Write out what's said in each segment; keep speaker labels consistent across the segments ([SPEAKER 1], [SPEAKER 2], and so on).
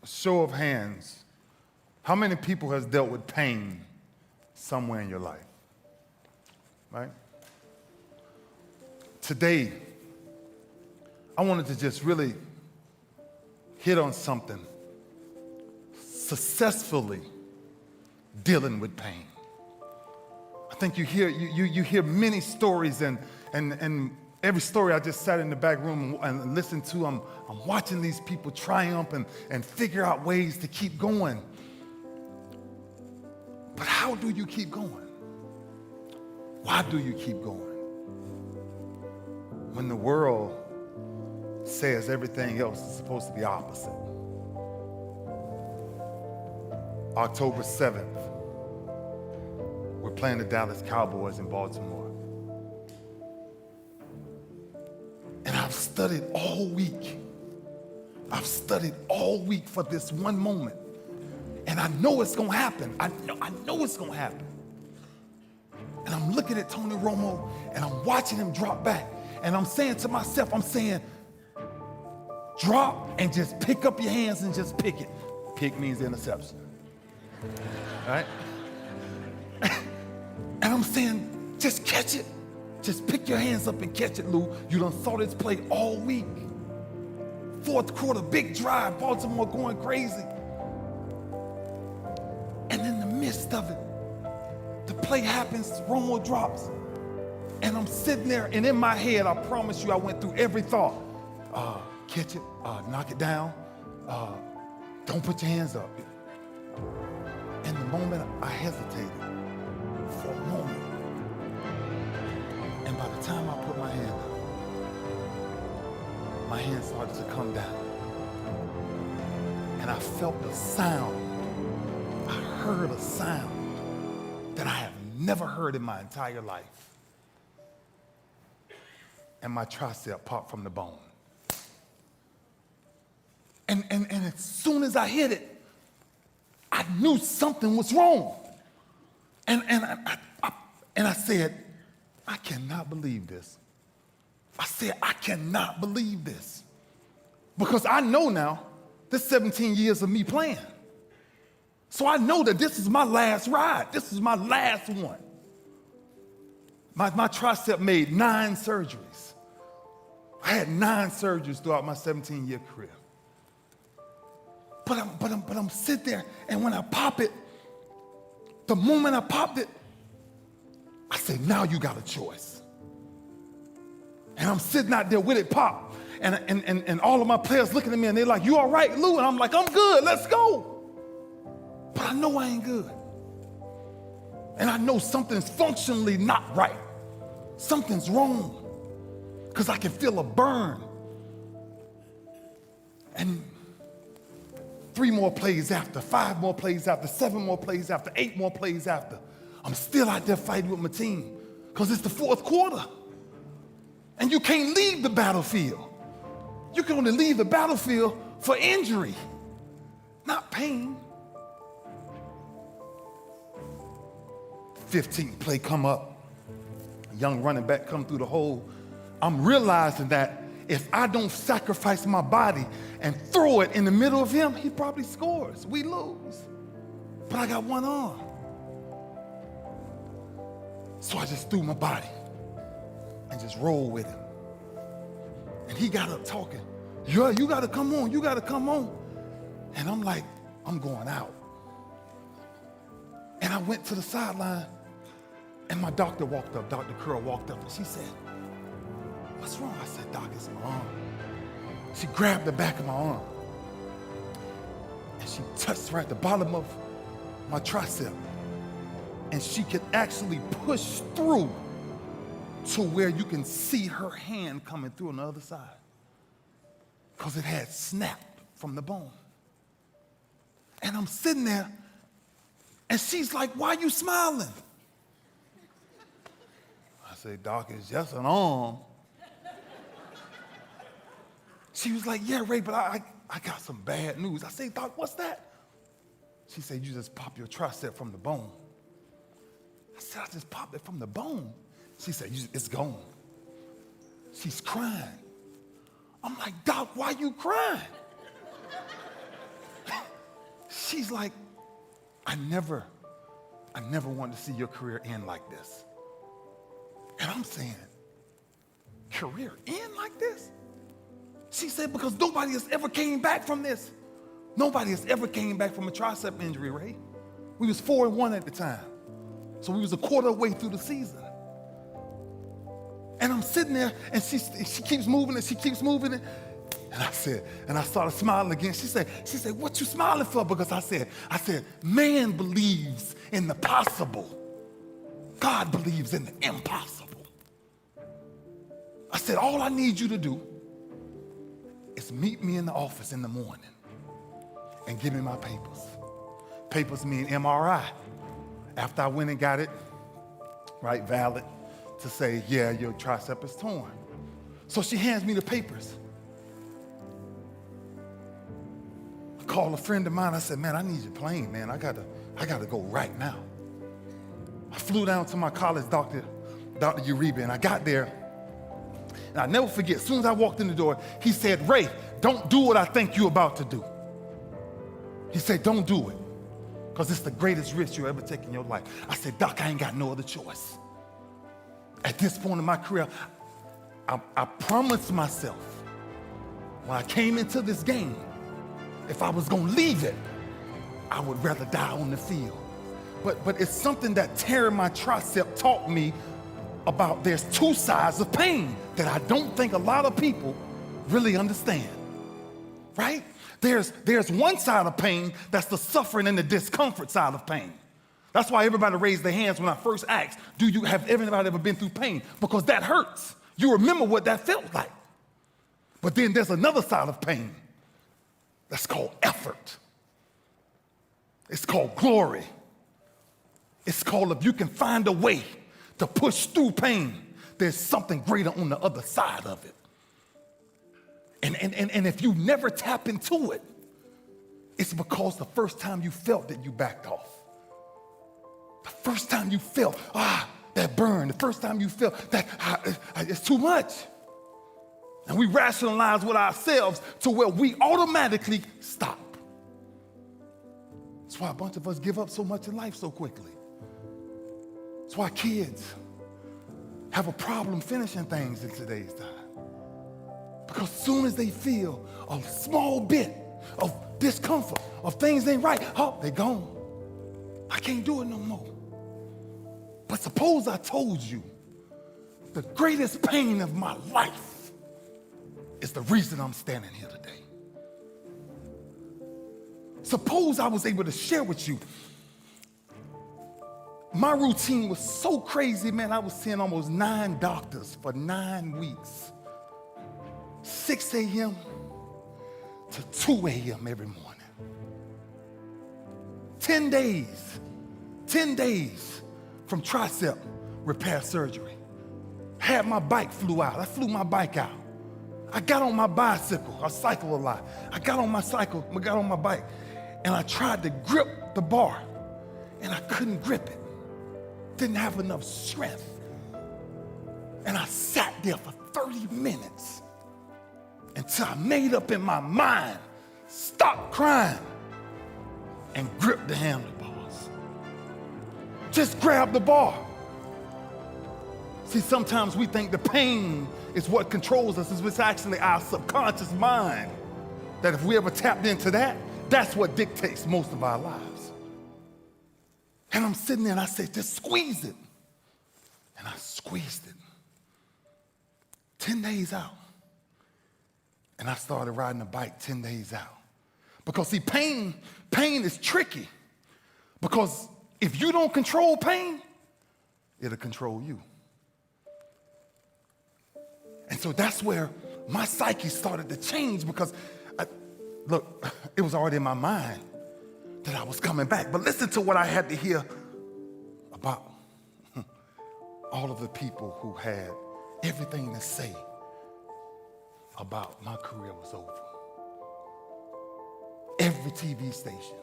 [SPEAKER 1] show of hands, how many people has dealt with pain somewhere in your life? Right? Today, I wanted to just really hit on something. Successfully dealing with pain. I think you hear many stories, and every story I just sat in the back room and listened to. I'm watching these people triumph and figure out ways to keep going. But how do you keep going? Why do you keep going? When the world says everything else is supposed to be opposite. October 7th, we're playing the Dallas Cowboys in Baltimore. And I've studied all week. I've studied all week for this one moment. And I know it's gonna happen. I know it's gonna happen. And I'm looking at Tony Romo and I'm watching him drop back. And I'm saying to myself, drop and just pick up your hands and just pick it. Pick means interception. All right? And I'm saying, just catch it. Just pick your hands up and catch it, Lou. You done saw this play all week. Fourth quarter, big drive, Baltimore going crazy. And in the midst of it, the play happens, Romo drops. And I'm sitting there, and in my head, I promise you, I went through every thought. Catch it, knock it down, don't put your hands up. In the moment, I hesitated for a moment. And by the time I put my hand up, my hand started to come down. And I felt the sound. I heard a sound that I have never heard in my entire life. And my tricep popped from the bone. And as soon as I hit it, I knew something was wrong. And I said, I cannot believe this. I said, I cannot believe this. Because I know now, this 17 years of me playing. So I know that this is my last ride. This is my last one. My tricep made 9 surgeries. I had 9 surgeries throughout my 17-year career. But I'm sitting there, and when I pop it, the moment I popped it, I said, now you got a choice. And I'm sitting out there with it pop, and all of my players looking at me, and they're like, you all right, Lou? And I'm like, I'm good, let's go. But I know I ain't good. And I know something's functionally not right. Something's wrong, because I can feel a burn. And 3 more plays after, 5 more plays after, 7 more plays after, 8 more plays after, I'm still out there fighting with my team because it's the 4th quarter. And you can't leave the battlefield. You can only leave the battlefield for injury, not pain. 15th play come up, a young running back come through the hole. I'm realizing that if I don't sacrifice my body and throw it in the middle of him, he probably scores. We lose. But I got one arm. So I just threw my body and just rolled with him. And he got up talking. Yeah, you got to come on. You got to come on. And I'm like, I'm going out. And I went to the sideline, and my doctor walked up. Dr. Curl walked up, and she said, what's wrong? I said, Doc, it's my arm. She grabbed the back of my arm, and she touched right at the bottom of my tricep, and she could actually push through to where you can see her hand coming through on the other side, because it had snapped from the bone. And I'm sitting there, and she's like, why are you smiling? I say, Doc, it's just an arm. She was like, yeah, Ray, but I got some bad news. I say, Doc, what's that? She said, you just popped your tricep from the bone. I said, I just popped it from the bone. She said, it's gone. She's crying. I'm like, Doc, why are you crying? she's like, I never wanted to see your career end like this. And I'm saying, career end like this? She said, because nobody has ever came back from this. Nobody has ever came back from a tricep injury, Ray. We was 4-1 at the time. So we was a quarter way through the season. And I'm sitting there, and she keeps moving it, she keeps moving it. And I started smiling again. She said, what you smiling for? Because I said, man believes in the possible. God believes in the impossible. I said, all I need you to do is meet me in the office in the morning and give me my papers. Papers mean MRI. After I went and got it, right, valid, to say, yeah, your tricep is torn. So she hands me the papers. I called a friend of mine. I said, man, I need your plane, man. I gotta go right now. I flew down to my college doctor, Dr. Uribe, and I got there. And I'll never forget, as soon as I walked in the door, he said, Ray, don't do what I think you're about to do. He said, don't do it, because it's the greatest risk you'll ever take in your life. I said, Doc, I ain't got no other choice. At this point in my career, I promised myself when I came into this game, if I was gonna leave it, I would rather die on the field. But it's something that tearing my tricep taught me about there's two sides of pain that I don't think a lot of people really understand, right? There's one side of pain that's the suffering and the discomfort side of pain. That's why everybody raised their hands when I first asked, have everybody ever been through pain? Because that hurts. You remember what that felt like. But then there's another side of pain that's called effort. It's called glory. It's called if you can find a way to push through pain, there's something greater on the other side of it. And if you never tap into it, it's because the first time you felt that you backed off. The first time you felt, that burn. The first time you felt that it's too much. And we rationalize with ourselves to where we automatically stop. That's why a bunch of us give up so much in life so quickly. That's why kids have a problem finishing things in today's time. Because as soon as they feel a small bit of discomfort, of things ain't right, they're gone. I can't do it no more. But suppose I told you the greatest pain of my life is the reason I'm standing here today. Suppose I was able to share with you my routine was so crazy, man. I was seeing almost 9 doctors for 9 weeks. 6 a.m. to 2 a.m. every morning. 10 days from tricep repair surgery. Had my bike flew out. I flew my bike out. I got on my bicycle. I cycle a lot. I got on my bike, and I tried to grip the bar, and I couldn't grip it. Didn't have enough strength. And I sat there for 30 minutes until I made up in my mind, stop crying, and grip the handlebars. Just grab the bar. See, sometimes we think the pain is what controls us. It's actually our subconscious mind that if we ever tapped into that, that's what dictates most of our lives. And I'm sitting there and I said, just squeeze it. And I squeezed it. 10 days out. And I started riding a bike 10 days out. Because see, pain is tricky. Because if you don't control pain, it'll control you. And so that's where my psyche started to change because, it was already in my mind that I was coming back. But listen to what I had to hear about all of the people who had everything to say about my career was over. Every TV station,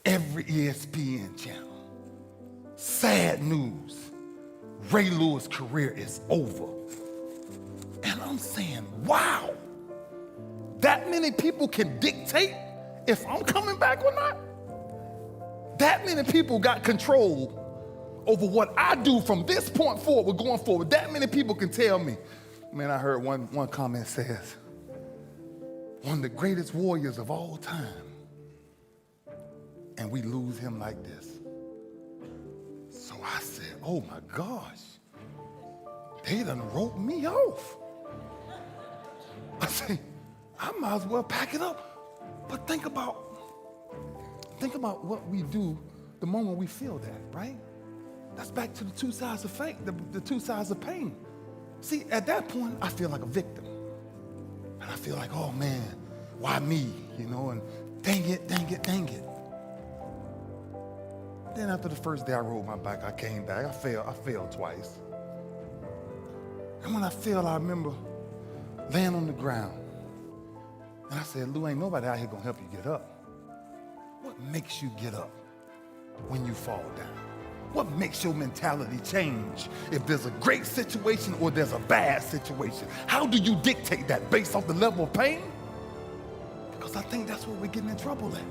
[SPEAKER 1] every ESPN channel, sad news, Ray Lewis' career is over. And I'm saying, wow, that many people can dictate if I'm coming back or not. That many people got control over what I do from this point forward, going forward. That many people can tell me. Man, I heard one comment says, one of the greatest warriors of all time, and we lose him like this. So I said, oh my gosh, they done wrote me off. I said, I might as well pack it up. But think about what we do the moment we feel that, right? That's back to the two sides of fate, the two sides of pain. See, at that point, I feel like a victim. And I feel like, oh man, why me? And dang it. Then after the first day I rode my bike, I came back. I failed twice. And when I failed, I remember laying on the ground. And I said, Lou, ain't nobody out here gonna help you get up. What makes you get up when you fall down? What makes your mentality change if there's a great situation or there's a bad situation? How do you dictate that based off the level of pain? Because I think that's where we're getting in trouble at.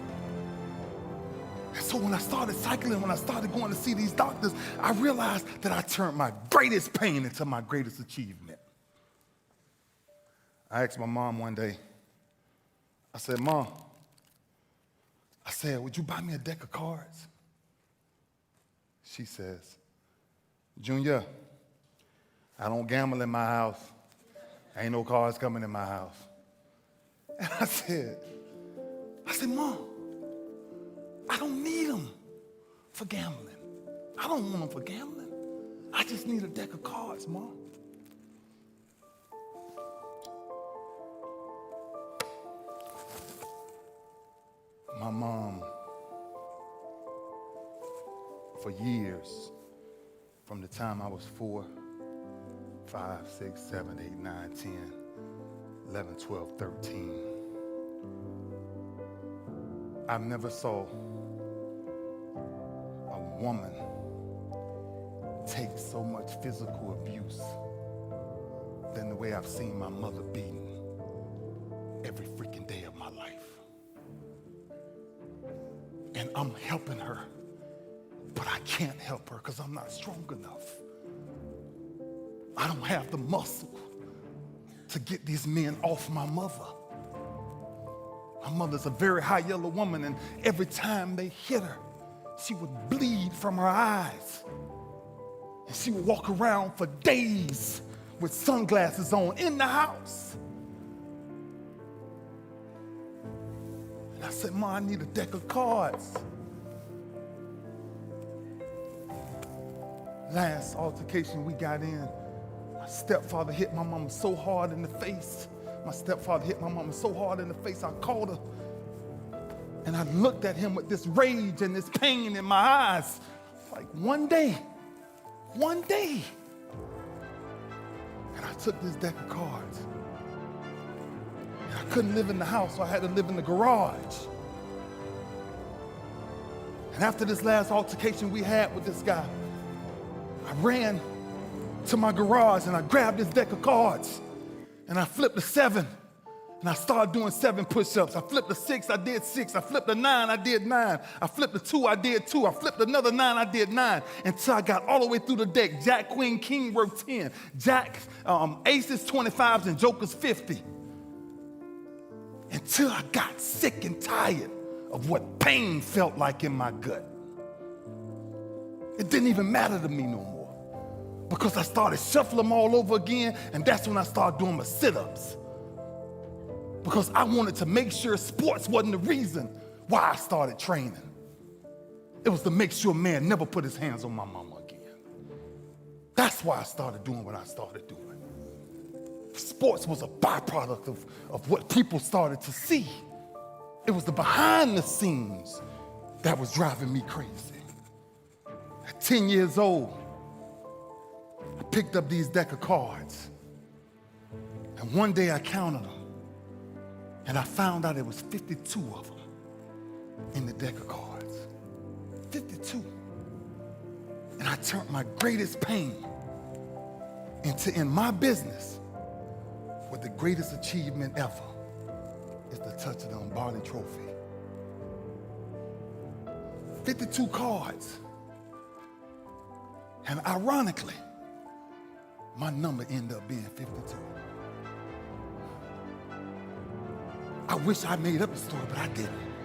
[SPEAKER 1] And so when I started cycling, when I started going to see these doctors, I realized that I turned my greatest pain into my greatest achievement. I asked my mom one day, I said, Mom, would you buy me a deck of cards? She says, Junior, I don't gamble in my house. Ain't no cards coming in my house. And I said, Mom, I don't need them for gambling. I don't want them for gambling. I just need a deck of cards, Mom. My mom, for years, from the time I was 4, 5, 6, 7, 8, 9, 10, 11, 12, 13, I never saw a woman take so much physical abuse than the way I've seen my mother beaten every freaking day of my life. And I'm helping her, but I can't help her because I'm not strong enough. I don't have the muscle to get these men off my mother. My mother's a very high yellow woman, and every time they hit her, she would bleed from her eyes. And she would walk around for days with sunglasses on in the house. And I said, Ma, I need a deck of cards. Last altercation we got in, my stepfather hit my mama so hard in the face. I called her, and I looked at him with this rage and this pain in my eyes. Like one day, and I took this deck of cards. And I couldn't live in the house, so I had to live in the garage. And after this last altercation we had with this guy, I ran to my garage and I grabbed this deck of cards and I flipped a 7 and I started doing 7 push-ups. I flipped a 6, I did 6. I flipped a 9, I did 9. I flipped a 2, I did 2. I flipped another 9, I did 9 until I got all the way through the deck. Jack, Queen, King worked 10. Jack, aces 25s and jokers 50. Until I got sick and tired of what pain felt like in my gut. It didn't even matter to me no more because I started shuffling them all over again, and that's when I started doing my sit-ups because I wanted to make sure sports wasn't the reason why I started training. It was to make sure a man never put his hands on my mama again. That's why I started doing what I started doing. Sports was a byproduct of what people started to see. It was the behind the scenes that was driving me crazy. At 10 years old, I picked up these deck of cards. And one day I counted them. And I found out there was 52 of them in the deck of cards. 52. And I turned my greatest pain into, in my business, what the greatest achievement ever is the touch of the Barley Trophy 52 cards. And ironically, my number ended up being 52. I wish I made up the story, but I didn't.